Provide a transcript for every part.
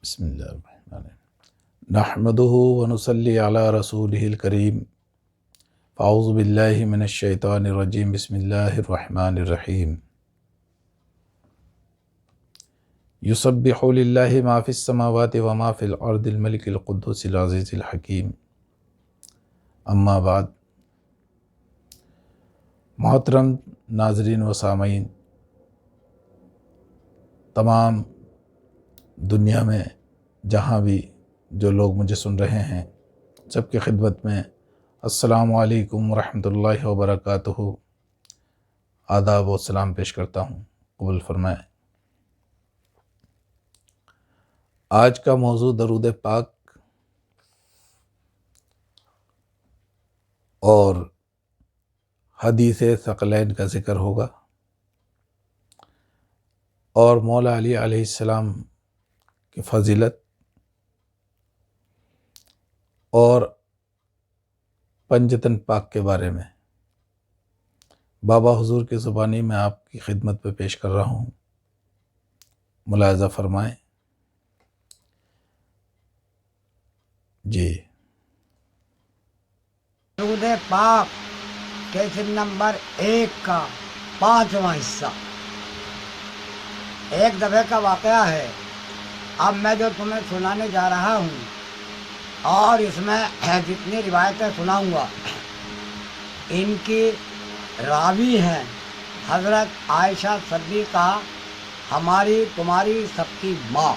بسم اللہ الرحمن الرحیم نحمدہ ونصلی علی رسولہ الکریم اعوذ باللہ من الشیطان الرجیم بسم اللہ الرحمن الرحیم یسبح للہ ما فی السماوات وما فی الارض الملک القدوس العزیز الحکیم اما بعد۔ محترم ناظرین و سامعین، تمام دنیا میں جہاں بھی جو لوگ مجھے سن رہے ہیں، سب کی خدمت میں السلام علیکم ورحمۃ اللہ وبرکاتہ آداب و سلام پیش کرتا ہوں، قبول فرمائیں۔ آج کا موضوع درود پاک اور حدیث ثقلین کا ذکر ہوگا، اور مولا علی علیہ السلام کی فضیلت اور پنجتن پاک کے بارے میں بابا حضور کی زبانی میں آپ کی خدمت پہ پیش کر رہا ہوں، ملاحظہ فرمائیں۔ جی، درود پاک کیسٹ نمبر 1 کا 5واں حصہ۔ ایک دفعہ کا واقعہ ہے، اب میں جو تمہیں سنانے جا رہا ہوں اور اس میں جتنی روایتیں سناؤں گا ان کی راوی ہیں حضرت عائشہ صدیقہ، ہماری تمہاری سب کی ماں،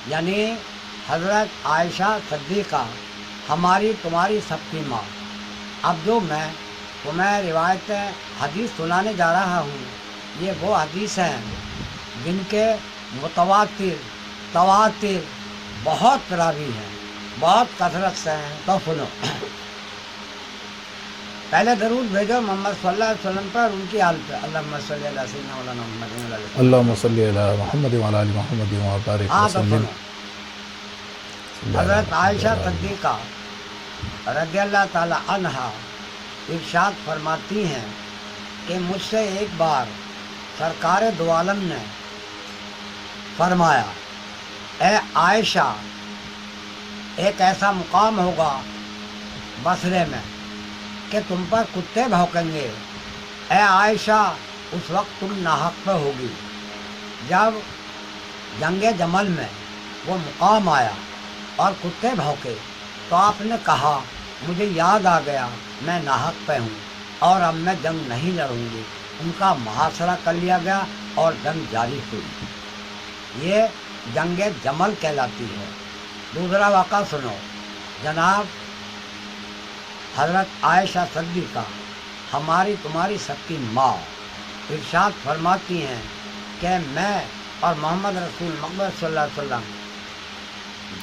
یعنی حضرت عائشہ صدیقہ ہماری تمہاری سب کی ماں۔ اب جو میں تمہیں روایتیں حدیث سنانے جا رہا ہوں، یہ وہ حدیث ہیں جن کے تواتر بہت راوی ہیں، بہت کثرت سے ہیں۔ تو سنو، پہلے درود بھیجو محمد صلی اللہ علیہ وسلم پر، ان کی حال پہ، اللہم صلی علی سیدنا مولانا محمد وعلی آلہ وسلم۔ اللہم صلی علی محمد وعلی آل محمد وبارک تو وسلم۔ سنو، حضرت عائشہ صدیقہ رضی اللہ تعالی عنہا ارشاد فرماتی ہیں کہ مجھ سے ایک بار سرکار دو عالم نے فرمایا، اے عائشہ، ایک ایسا مقام ہوگا بصرے میں کہ تم پر کتے بھونکیں گے۔ اے عائشہ، اس وقت تم ناحق پہ ہوگی۔ جب جنگ جمل میں وہ مقام آیا اور کتے بھونکے تو آپ نے کہا، مجھے یاد آ گیا میں ناحق پہ ہوں اور اب میں جنگ نہیں لڑوں گی۔ ان کا محاصرہ کر لیا گیا اور جنگ جاری ہوئی۔ یہ جنگ جمل کہلاتی ہے۔ دوسرا واقعہ سنو، جناب حضرت عائشہ صدیقہ ہماری تمہاری سب کی ماں ارشاد فرماتی ہیں کہ میں اور محمد رسول مقبول صلی اللہ علیہ وسلم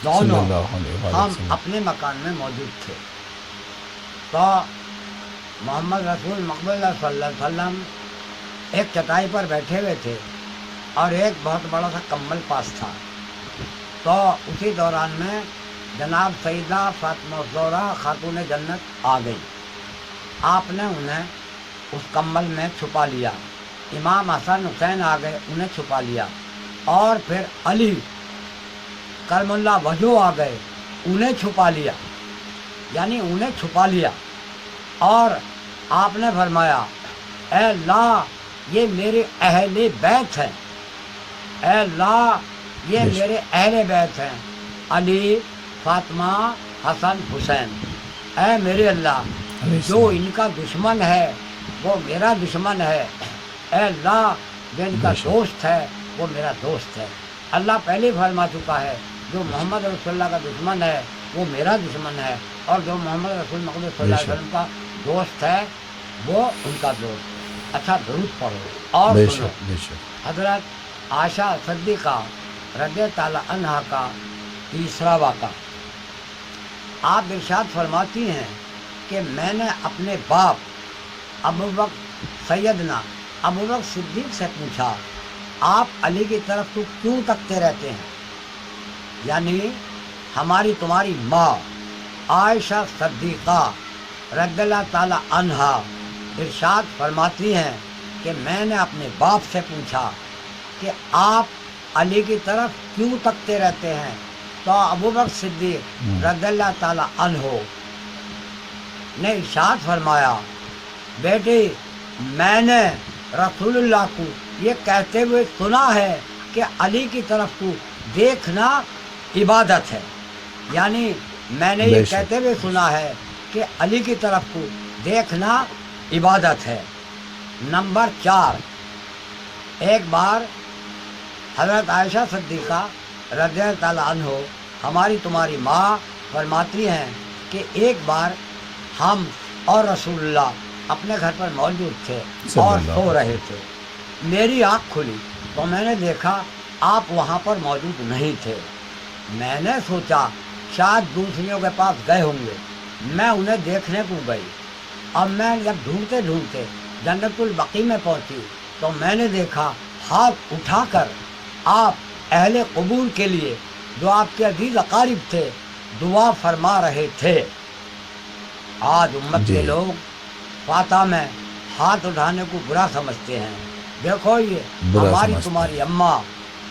دونوں ہم اپنے مکان میں موجود تھے، تو محمد رسول مقبول صلی اللہ علیہ وسلم ایک چٹائی پر بیٹھے ہوئے تھے اور ایک بہت بڑا سا کمبل پاس تھا۔ تو اسی دوران میں جناب سیدہ فاطمہ الزہرا خاتون جنت آ گئی۔ آپ نے انہیں اس کمبل میں چھپا لیا۔ امام حسن حسین آ گئے، انہیں چھپا لیا، اور پھر علی کرم اللہ وجہ آ گئے، انہیں چھپا لیا، یعنی انہیں چھپا لیا۔ اور آپ نے فرمایا، اے اللہ، یہ میرے اہل بیت ہیں، اے اللہ، یہ میرے اہل بیت ہیں، علی، فاطمہ، حسن، حسین۔ اے میرے اللہ، جو ان کا دشمن ہے وہ میرا دشمن ہے، اے اللہ، جو ان کا دوست ہے وہ میرا دوست ہے۔ اللہ پہلے فرما چکا ہے، جو محمد رسول اللہ کا دشمن ہے وہ میرا دشمن ہے، اور جو محمد رسول مقبول صلی اللہ علیہ وسلم کا دوست ہے وہ ان کا دوست۔ اچھا، درود پڑھو اور سنو۔ حضرت عائشہ صدیقہ رضی تعالی عنہا کا تیسرا واقعہ، آپ ارشاد فرماتی ہیں کہ میں نے اپنے باپ ابوبکر سیدنا ابوبکر صدیق سے پوچھا، آپ علی کی طرف تو کیوں تکتے رہتے ہیں؟ یعنی ہماری تمہاری ماں عائشہ صدیقہ رضی اللہ تعالی عنہا ارشاد فرماتی ہیں کہ میں نے اپنے باپ سے پوچھا کہ آپ علی کی طرف کیوں تکتے رہتے ہیں؟ تو ابوبکر صدیق رضی اللہ تعالی عنہ نے ارشاد فرمایا، بیٹی میں نے رسول اللہ کو یہ کہتے ہوئے سنا ہے کہ علی کی طرف کو دیکھنا عبادت ہے، یعنی میں نے یہ کہتے ہوئے سنا ہے کہ علی کی طرف کو دیکھنا عبادت ہے۔ نمبر 4، ایک بار حضرت عائشہ صدیقہ رضی اللہ تعالیٰ عنہ ہماری تمہاری ماں فرماتی ہیں کہ ایک بار ہم اور رسول اللہ اپنے گھر پر موجود تھے اور سو رہے تھے، میری آنکھ کھلی تو میں نے دیکھا آپ وہاں پر موجود نہیں تھے۔ میں نے سوچا شاید دوسریوں کے پاس گئے ہوں گے، میں انہیں دیکھنے کو گئی۔ اب میں جب ڈھونڈتے ڈھونڈتے جنت البقیع میں پہنچی تو میں نے دیکھا ہاتھ اٹھا کر آپ اہل قبور کے لیے جو آپ کے عزیز اقارب تھے دعا فرما رہے تھے۔ آج امت کے لوگ فاتح میں ہاتھ اٹھانے کو برا سمجھتے ہیں۔ دیکھو یہ ہماری تمہاری اماں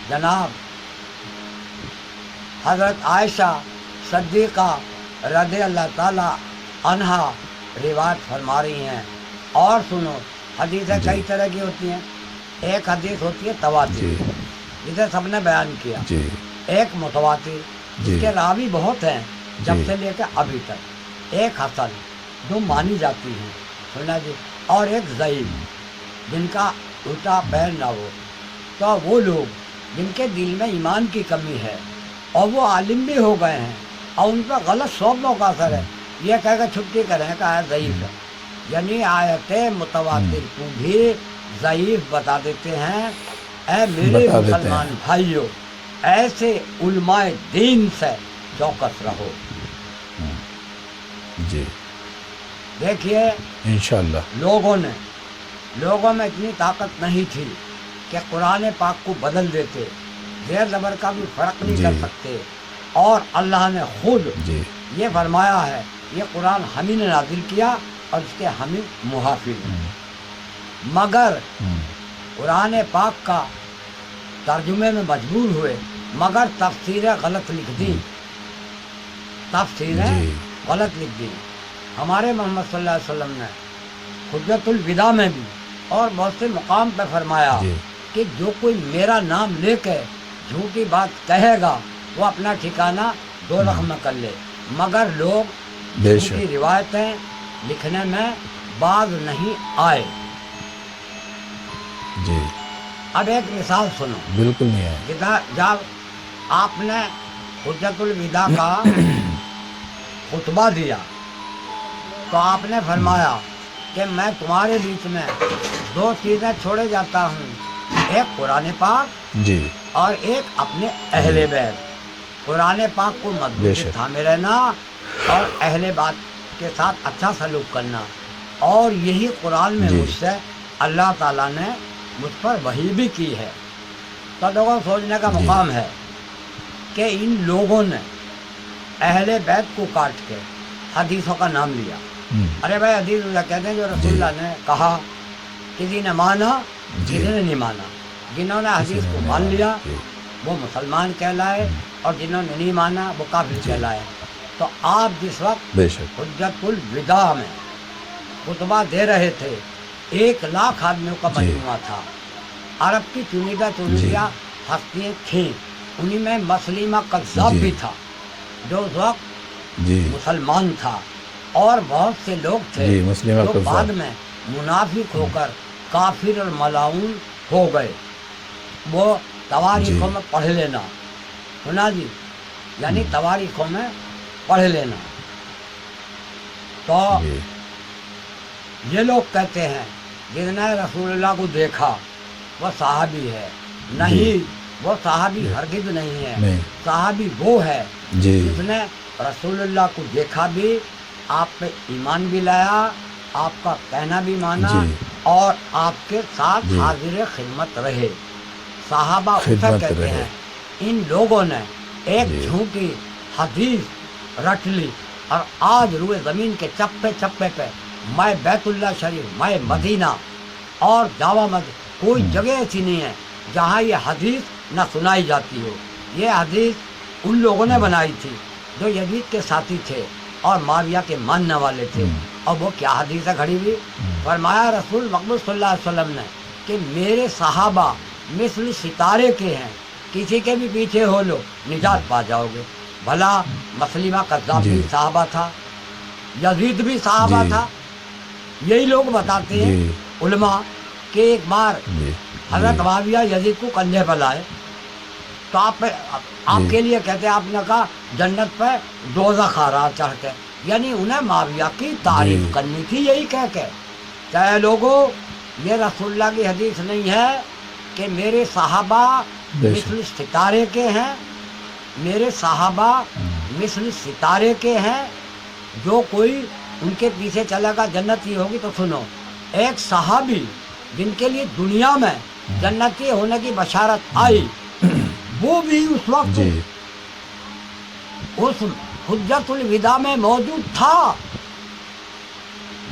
جناب حضرت عائشہ صدیقہ رضی اللہ تعالی عنہا روایت فرما رہی ہیں۔ اور سنو، حدیثیں کئی طرح کی ہوتی ہیں۔ ایک حدیث ہوتی ہے تواتر جسے سب نے بیان کیا، ایک متواتر جس کے راوی بہت ہیں جب سے لے کے ابھی تک، ایک حسن جو مانی جاتی ہے، سنا جی، اور ایک ضعیف جن کا الٹا پیر نہ ہو۔ تو وہ لوگ جن کے دل میں ایمان کی کمی ہے اور وہ عالم بھی ہو گئے ہیں اور ان پر غلط شعبوں کا اثر ہے، یہ کہہ کر چھٹی کریں کہ آیت ضعیف ہے، یعنی آیت متواتر کو بھی ضعیف بتا دیتے ہیں۔ اے میرے مسلمان بھائیوں، ایسے علماء دین سے چوکس رہو۔ جی دیکھیے انشاءاللہ لوگوں میں اتنی طاقت نہیں تھی کہ قرآن پاک کو بدل دیتے، زیر زبر کا بھی فرق نہیں کر سکتے، اور اللہ نے خود یہ فرمایا ہے یہ قرآن ہم ہی نے نازل کیا اور اس کے ہم ہی محافظ ہیں۔ مگر قرآن پاک کا ترجمے میں مجبور ہوئے، مگر تفسیریں غلط لکھ دی، ہمارے محمد صلی اللہ علیہ وسلم نے حجت الوداع میں بھی اور بہت سے مقام پہ فرمایا کہ جو کوئی میرا نام لے کے جھوٹی بات کہے گا وہ اپنا ٹھکانہ دوزخ میں کر لے، مگر لوگ جھوٹی روایتیں لکھنے میں باز نہیں آئے۔ اب ایک مثال سنو، بالکل نہیں ہے۔ جب آپ نے حجت الوداع کا خطبہ دیا تو آپ نے فرمایا کہ میں تمہارے بیچ میں دو چیزیں چھوڑے جاتا ہوں، ایک قرآن پاک اور ایک اپنے اہل بیت۔ قرآن پاک کو مضبوطی تھامے رہنا اور اہل بیت کے ساتھ اچھا سلوک کرنا، اور یہی قرآن میں مجھ سے اللہ تعالیٰ نے مجھ پر وحی بھی کی ہے۔ تو لوگوں سوچنے کا مقام ہے کہ ان لوگوں نے اہل بیت کو کاٹ کے حدیثوں کا نام لیا۔ ارے بھائی حدیث کہتے ہیں جو رسول اللہ نے کہا، کسی نے مانا کسی نے نہیں مانا، جنہوں نے حدیث کو مان لیا وہ مسلمان کہلائے اور جنہوں نے نہیں مانا وہ کافر کہلائے۔ تو آپ جس وقت حجت الوداع میں خطبہ دے رہے تھے 1,00,000 آدمیوں کا مجموعہ تھا، عرب کی چنیدہ ہستیاں تھیں، انہی میں مسلمہ کذاب بھی تھا جو اس وقت مسلمان تھا، اور بہت سے لوگ تھے جو بعد میں منافق ہو کر کافر اور ملعون ہو گئے۔ وہ تواریخوں میں پڑھ لینا، سنا جی، یعنی تواریخوں میں پڑھ لینا۔ تو یہ لوگ کہتے ہیں جس نے رسول اللہ کو دیکھا وہ صحابی ہے، نہیں، وہ صحابی ہرگز نہیں ہے۔ صحابی وہ ہے جس نے رسول اللہ کو دیکھا بھی، آپ پہ ایمان بھی لایا، آپ کا کہنا بھی مانا، اور آپ کے ساتھ حاضر خدمت رہے۔ صحابہ اسے کہتے ہیں۔ ان لوگوں نے ایک جھوٹی حدیث رٹ لی اور آج روئے زمین کے چپے چپے پہ میں بیت اللہ شریف، میں مدینہ اور جامع مسجد، کوئی جگہ ایسی نہیں ہے جہاں یہ حدیث نہ سنائی جاتی ہو۔ یہ حدیث ان لوگوں نے بنائی تھی جو یزید کے ساتھی تھے اور معاویہ کے ماننے والے تھے۔ اور وہ کیا حدیث ہے گھڑی ہوئی؟ فرمایا رسول مقبول صلی اللہ علیہ وسلم نے کہ میرے صحابہ مثل ستارے کے ہیں، کسی کے بھی پیچھے ہو لو نجات پا جاؤ گے۔ بھلا مسلمہ کذاب بھی صحابہ تھا، یزید بھی صحابہ تھا۔ یہی لوگ بتاتے ہیں علماء کہ ایک بار حضرت معاویہ یزید کو کندھے پر لائے تو آپ کے لیے کہتے ہیں، آپ نے کہا جنت پہ دوزخ آ رہا چڑھ کے، یعنی انہیں معاویہ کی تعریف کرنی تھی یہی کہہ کے کہ لوگوں یہ رسول اللہ کی حدیث نہیں ہے کہ میرے صحابہ مثل ستارے کے ہیں، میرے صحابہ مثل ستارے کے ہیں، جو کوئی ان کے پیچھے چلے گا جنت ہی ہوگی۔ تو سنو، ایک صحابی جن کے لیے دنیا میں جنتی ہونے کی بشارت آئی، وہ بھی اس وقت اس حجت الوداع میں موجود تھا،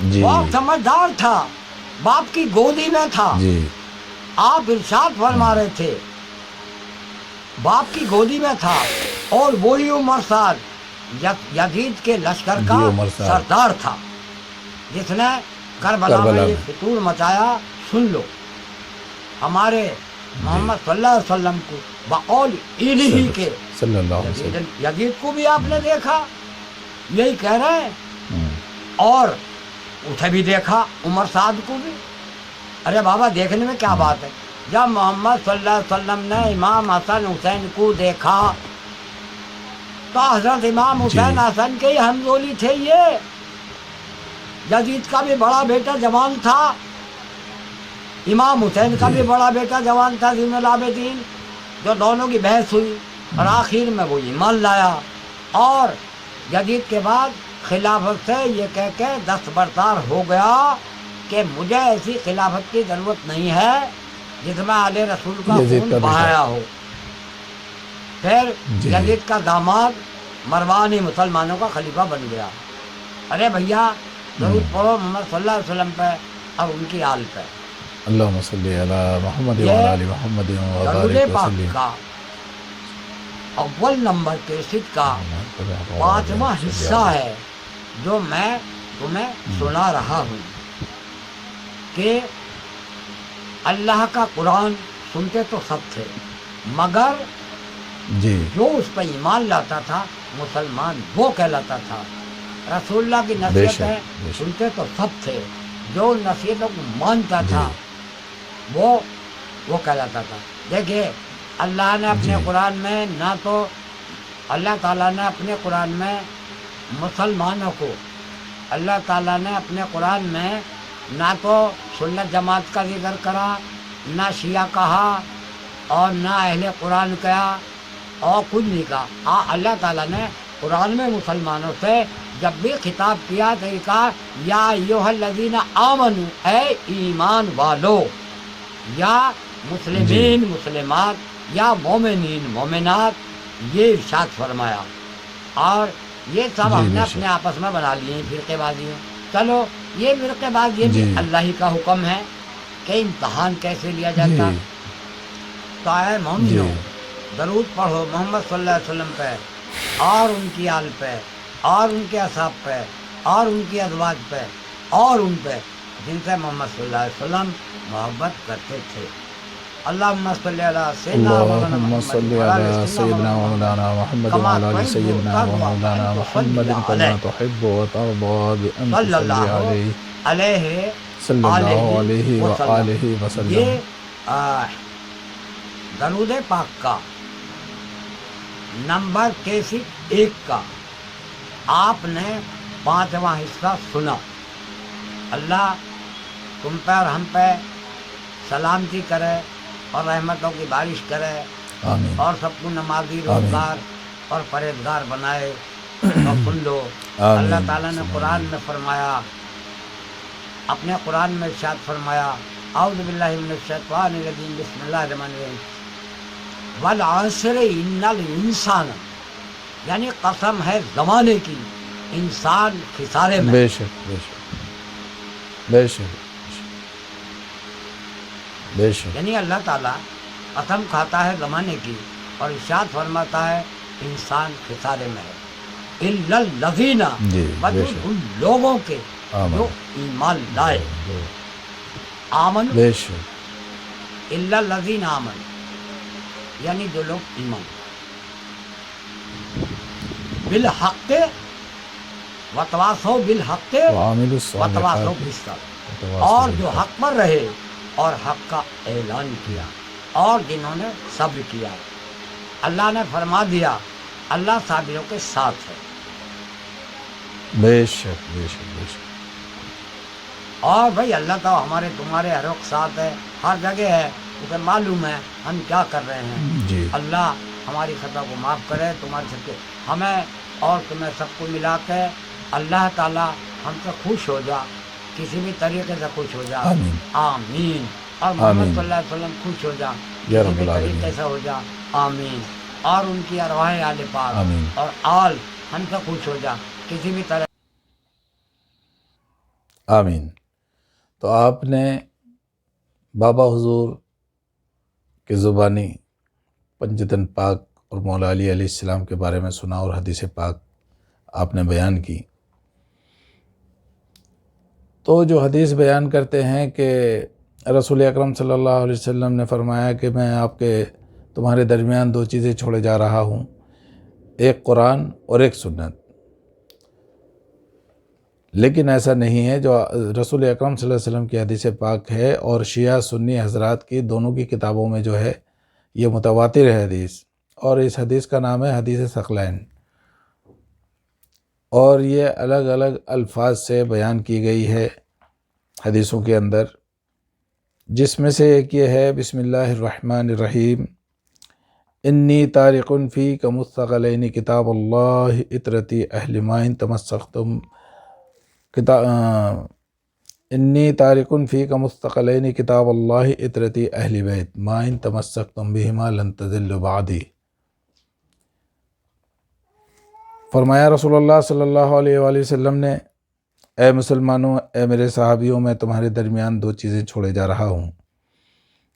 بہت سمجھدار تھا، باپ کی گودی میں تھا۔ آپ ارشاد فرما رہے تھے باپ کی گودی میں تھا، اور وہی عمر سعد یزید کے لشکر کا سردار تھا جس نے کربلا میں یہ فتور مچایا۔ سن لو، ہمارے محمد صلی اللہ علیہ وسلم کو بقول الہی کے یزید کو بھی آپ نے دیکھا، یہی کہہ رہے ہیں، اور اسے بھی دیکھا عمر سعد کو بھی۔ ارے بابا دیکھنے میں کیا بات ہے؟ جب محمد صلی اللہ علیہ وسلم نے امام حسن حسین کو دیکھا تو حضرت امام حسین حسن کے ہی ہمزولی تھے۔ یہ یزید کا بھی بڑا بیٹا جوان تھا، امام حسین کا بھی بڑا بیٹا جوان تھا زین العابدین، جو دونوں کی بحث ہوئی اور آخر میں وہ ایمان لایا، اور یزید کے بعد خلافت سے یہ کہہ کے دستبردار ہو گیا کہ مجھے ایسی خلافت کی ضرورت نہیں ہے جس میں آل رسول کا خون بہایا ہو۔ پھر یزید کا داماد مروان ہی مسلمانوں کا خلیفہ بن گیا۔ ارے بھیا درود پڑھو محمد صلی اللہ علیہ وسلم پہ اور ان کی آل پہ۔ اللہم صلی علی محمد وعلی آل محمد درود پاک کا اول نمبر کیسٹ کا 5واں حصہ ہے جو میں تمہیں سنا رہا ہوں کہ اللہ کا قرآن سنتے تو سب تھے، مگر جو اس پہ ایمان لاتا تھا مسلمان وہ کہلاتا تھا۔ رسول اللہ کی نصیحتیں سنتے تو سب تھے، جو نصیحتوں کو مانتا تھا وہ کہلاتا تھا۔ دیکھیے اللہ نے اپنے قرآن میں نہ تو اللہ تعالیٰ نے اپنے قرآن میں مسلمانوں کو، اللہ تعالیٰ نے اپنے قرآن میں نہ تو سنت جماعت کا ذکر کرا، نہ شیعہ کہا، اور نہ اہل قرآن کہا، اور کچھ نہیں کہا۔ اللہ تعالیٰ نے قرآن میں مسلمانوں سے جب بھی خطاب کیا تو یہ کہا یا ایھا الذین آمنوا، اے ایمان والو، یا مسلمین مسلمات، یا مومنین مومنات، یہ ارشاد فرمایا۔ اور یہ سب ہم نے اپنے آپس میں بنا لیے ہیں فرقے بازی۔ چلو یہ فرقے بازی بھی اللہ ہی کا حکم ہے کہ امتحان کیسے لیا جاتا۔ تو اے مومنو درود پڑھو محمد صلی اللہ علیہ وسلم پہ اور ان کی آل پہ اور ان کے اصحاب پہ اور ان کی ازواج پہ اور ان پہ جن سے محمد صلی اللہ علیہ وسلم محبت کرتے تھے۔ اللہم صلی علی سیدنا مولانا محمد وعلی آل سیدنا مولانا محمد کما تحب وترضى بأن تصلی علیہ صلی اللہ علیہ وآلہ وسلم۔ یہ درود پاک کا نمبر 1 کا آپ نے 5واں حصہ سنا۔ اللہ تم پہ اور ہم پہ سلامتی کرے اور رحمتوں کی بارش کرے، آمین، اور سب کو نمازی روزگار اور پرہیزگار بنائے۔ اور سن لو اللہ تعالیٰ نے قرآن میں فرمایا، اپنے قرآن میں ارشاد فرمایا، اعوذ باللہ من الشیطان الرجیم، بسم اللہ الرحمن الرحیم، والعصر ان الانسان، یعنی قسم ہے زمانے کی، انسان خسارے میں۔ بے شک بے شک بے شک بے شک۔ یعنی اللہ تعالیٰ قسم کھاتا ہے زمانے کی اور ارشاد فرماتا ہے انسان خسارے میں ہے، الا الذین، جی، بے مجھول شک، ان لوگوں کے آمن، جو ایمان لائے، آمن، بے شک، الا الذین آمن، یعنی جو لوگ ایمان بالحق وتواصوا بالحق وعاملوا وتواصوا الصالحات بالصبر، وتواصوا اور جو بالحق۔ حق پر رہے اور حق کا اعلان کیا اور جنہوں نے صبر کیا، اللہ نے فرما دیا اللہ صابروں کے ساتھ ہے۔ بے شک، بے شک، بے شک، اور بھائی اللہ تو ہمارے تمہارے ہر وقت ساتھ ہے، ہر جگہ ہے، کیونکہ معلوم ہے ہم کیا کر رہے ہیں۔ جی، اللہ ہماری خطا کو معاف کرے، تمہارے سب کے ہمیں اور تمہیں سب کو ملا کے اللہ تعالیٰ ہم سے خوش ہو جا، کسی بھی طریقے سے خوش ہو جا، آمین، آمین۔ اور محمد آمین، صلی اللہ علیہ وسلم خوش ہو جا، یا کسی رب بھی العالمین، طریقے سے ہو جا، آمین۔ اور ان کی ارواح آل پاک آمین، اور آل ہم سے خوش ہو جا، کسی بھی طرح۔ آمین۔ تو آپ نے بابا حضور کے زبانی پنجتن پاک اور مولا علی علیہ السلام کے بارے میں سنا اور حدیث پاک آپ نے بیان کی۔ تو جو حدیث بیان کرتے ہیں کہ رسول اکرم صلی اللہ علیہ وسلم نے فرمایا کہ میں آپ کے تمہارے درمیان دو چیزیں چھوڑے جا رہا ہوں، ایک قرآن اور ایک سنت۔ لیکن ایسا نہیں ہے، جو رسول اکرم صلی اللہ علیہ وسلم کی حدیث پاک ہے اور شیعہ سنی حضرات کی دونوں کی کتابوں میں جو ہے یہ متواتر ہے حدیث، اور اس حدیث کا نام ہے حدیث ثقلین، اور یہ الگ الگ الفاظ سے بیان کی گئی ہے حدیثوں کے اندر، جس میں سے ایک یہ ہے بسم اللہ الرحمن الرحیم، انی طارق فیک مثقلین کتاب اللہ اطرتی اہل مائن تمسختم، انی طارق فیک مثقلین کتاب اللہ اطرتی اہل بیت ما ان تمسکتم بہما لن تضلوا بعدی۔ فرمایا رسول اللہ صلی اللہ علیہ وآلہ وسلم نے، اے مسلمانوں، اے میرے صحابیوں، میں تمہارے درمیان دو چیزیں چھوڑے جا رہا ہوں،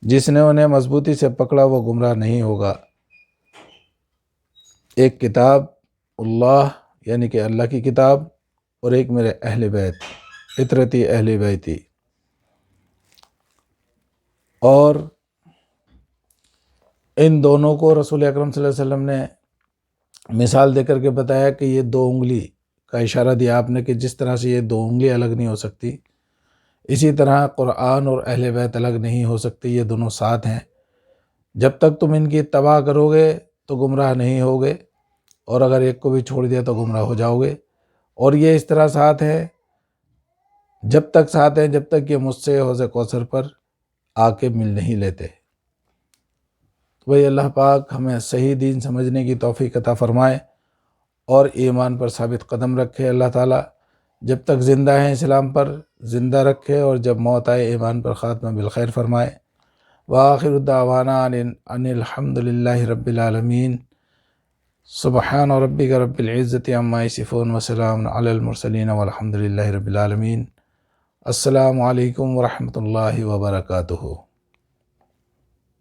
جس نے انہیں مضبوطی سے پکڑا وہ گمراہ نہیں ہوگا۔ ایک کتاب اللہ یعنی کہ اللہ کی کتاب، اور ایک میرے اہل بیت اطرتی اہل بیتی۔ اور ان دونوں کو رسول اکرم صلی اللہ علیہ وسلم نے مثال دے کر کے بتایا کہ یہ دو انگلی کا اشارہ دیا آپ نے کہ جس طرح سے یہ دو انگلی الگ نہیں ہو سکتی، اسی طرح قرآن اور اہل بیت الگ نہیں ہو سکتی، یہ دونوں ساتھ ہیں۔ جب تک تم ان کی اتباع کرو گے تو گمراہ نہیں ہوگے، اور اگر ایک کو بھی چھوڑ دیا تو گمراہ ہو جاؤ گے۔ اور یہ اس طرح ساتھ ہے، جب تک ساتھ ہیں جب تک یہ مجھ سے حوض کوثر پر آ کے مل نہیں لیتے۔ تو بھئی اللہ پاک ہمیں صحیح دین سمجھنے کی توفیق عطا فرمائے اور ایمان پر ثابت قدم رکھے۔ اللہ تعالیٰ جب تک زندہ ہیں اسلام پر زندہ رکھے، اور جب موت آئے ایمان پر خاتمہ بالخیر فرمائے۔ وآخر دعوانا ان الحمد للہ رب العالمین۔ سبحان ربک رب العزت عما یصفون وسلام علی المرسلین والحمد للہ رب العالمین۔ السلام علیکم ورحمۃ اللہ وبرکاتہ۔